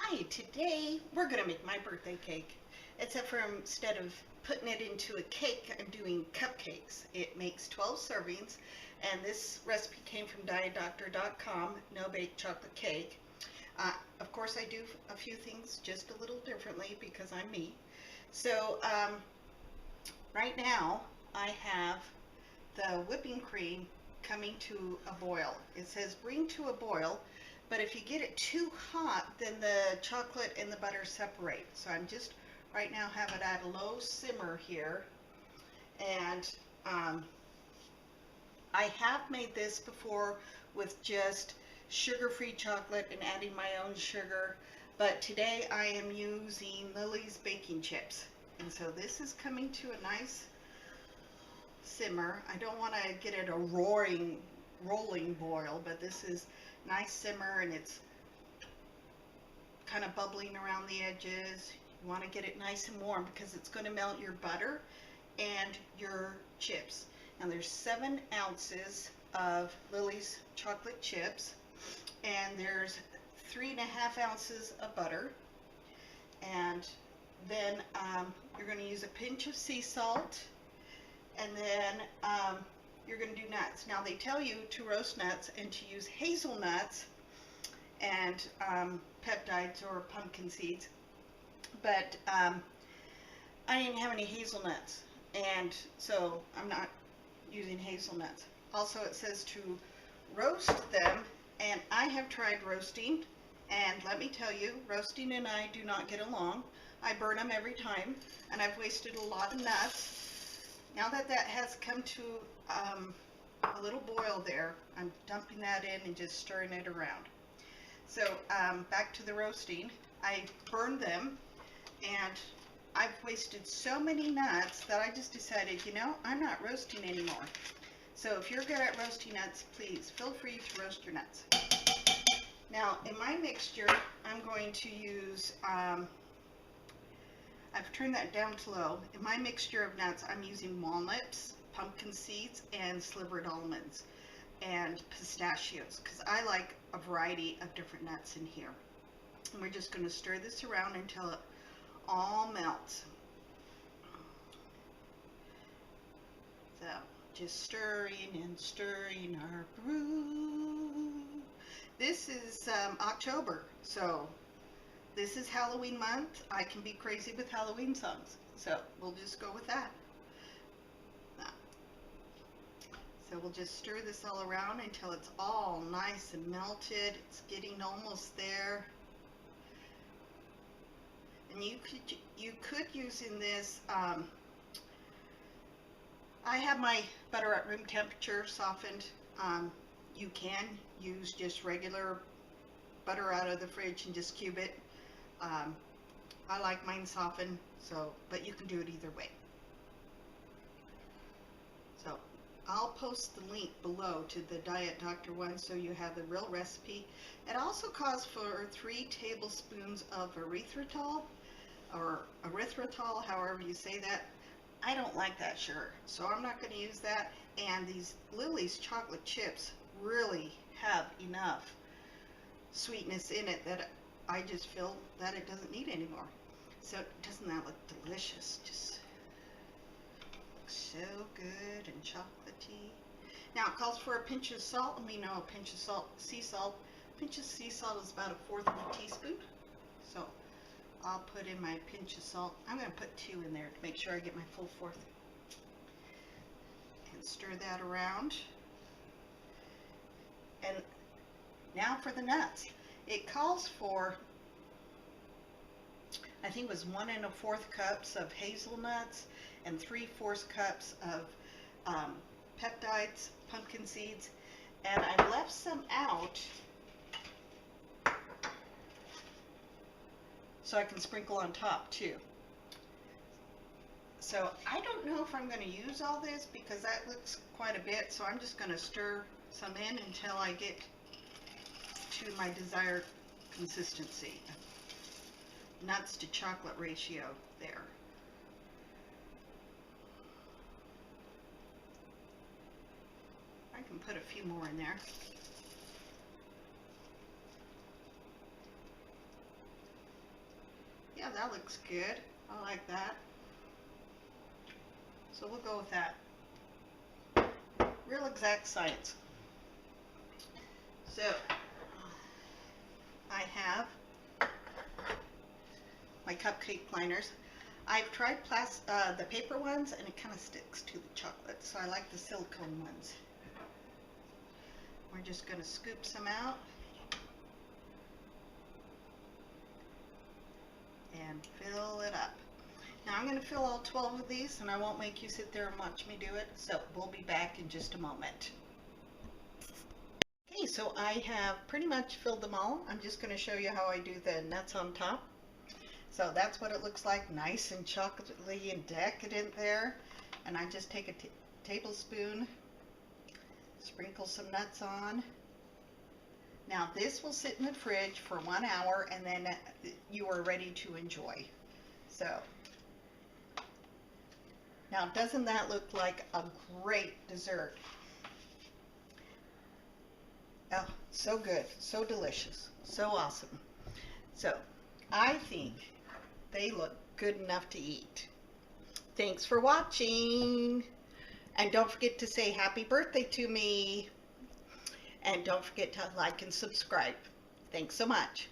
Hi, today we're going to make my birthday cake. Except for instead of putting it into a cake, I'm doing cupcakes. It makes 12 servings, and this recipe came from dietdoctor.com, no bake chocolate cake. Of course, I do a few things just a little differently because I'm me. So right now I have the whipping cream coming to a boil. It says bring to a boil, but if you get it too hot, then the chocolate and the butter separate. So I'm just right now have it at a low simmer here, and I have made this before with just sugar-free chocolate and adding my own sugar, but today I am using Lily's baking chips, and so this is coming to a nice simmer. I don't want to get it a rolling boil, but this is nice simmer, and it's kind of bubbling around the edges. You want to get it nice and warm because it's going to melt your butter and your chips. Now there's 7 ounces of Lily's chocolate chips, and there's 3.5 ounces of butter, and then you're going to use a pinch of sea salt, and then you're going to do nuts. Now they tell you to roast nuts and to use hazelnuts and peptides or pumpkin seeds, but I didn't have any hazelnuts, and so I'm not using hazelnuts. Also, it says to roast them, and I have tried roasting, and let me tell you, roasting and I do not get along. I burn them every time, and I've wasted a lot of nuts. Now that that has come to a little boil there, I'm dumping that in and just stirring it around. So back to the roasting. I burned them, and I've wasted so many nuts that I just decided, you know, I'm not roasting anymore. So if you're good at roasting nuts, please feel free to roast your nuts. Now in my mixture, I'm going to use, I've turned that down to low. In my mixture of nuts, I'm using walnuts, pumpkin seeds, and slivered almonds, and pistachios, because I like a variety of different nuts in here. And we're just going to stir this around until it all melts. So just stirring and stirring our brew. This is October, so this is Halloween month. I can be crazy with Halloween songs, so we'll just go with that. So we'll just stir this all around until it's all nice and melted. It's getting almost there. And you could use in this, I have my butter at room temperature softened. You can use just regular butter out of the fridge and just cube it. I like mine softened, so, but you can do it either way. So I'll post the link below to the Diet Doctor one so you have the real recipe. It also calls for 3 tablespoons of erythritol, or erythritol, however you say that. I don't like that sugar, so I'm not going to use that. And these Lily's chocolate chips really have enough sweetness in it that I just feel that it doesn't need anymore. So doesn't that look delicious? Just looks so good and chocolatey. Now it calls for a pinch of salt, and we know a pinch of salt, sea salt. A pinch of sea salt is about 1/4 of a teaspoon. So I'll put in my pinch of salt. I'm going to put 2 in there to make sure I get my full 1/4. And stir that around. And now for the nuts. It calls for, I think it was 1 1/4 cups of hazelnuts and 3/4 cups of peptides, pumpkin seeds, and I left some out so I can sprinkle on top too. So I don't know if I'm going to use all this because that looks quite a bit, so I'm just going to stir some in until I get to my desired consistency. Nuts to chocolate ratio there. I can put a few more in there. Yeah, that looks good. I like that. So we'll go with that. Real exact science. So I have my cupcake liners. I've tried the paper ones, and it kind of sticks to the chocolate, so I like the silicone ones. We're just going to scoop some out and fill it up. Now I'm going to fill all 12 of these, and I won't make you sit there and watch me do it, so we'll be back in just a moment. Okay, so I have pretty much filled them all. I'm just going to show you how I do the nuts on top. So that's what it looks like, nice and chocolatey and decadent there. And I just take a tablespoon, sprinkle some nuts on. Now this will sit in the fridge for 1 hour, and then you are ready to enjoy. So now doesn't that look like a great dessert? Oh, so good, so delicious, so awesome. So I think they look good enough to eat. Thanks for watching. And don't forget to say happy birthday to me. And don't forget to like and subscribe. Thanks so much.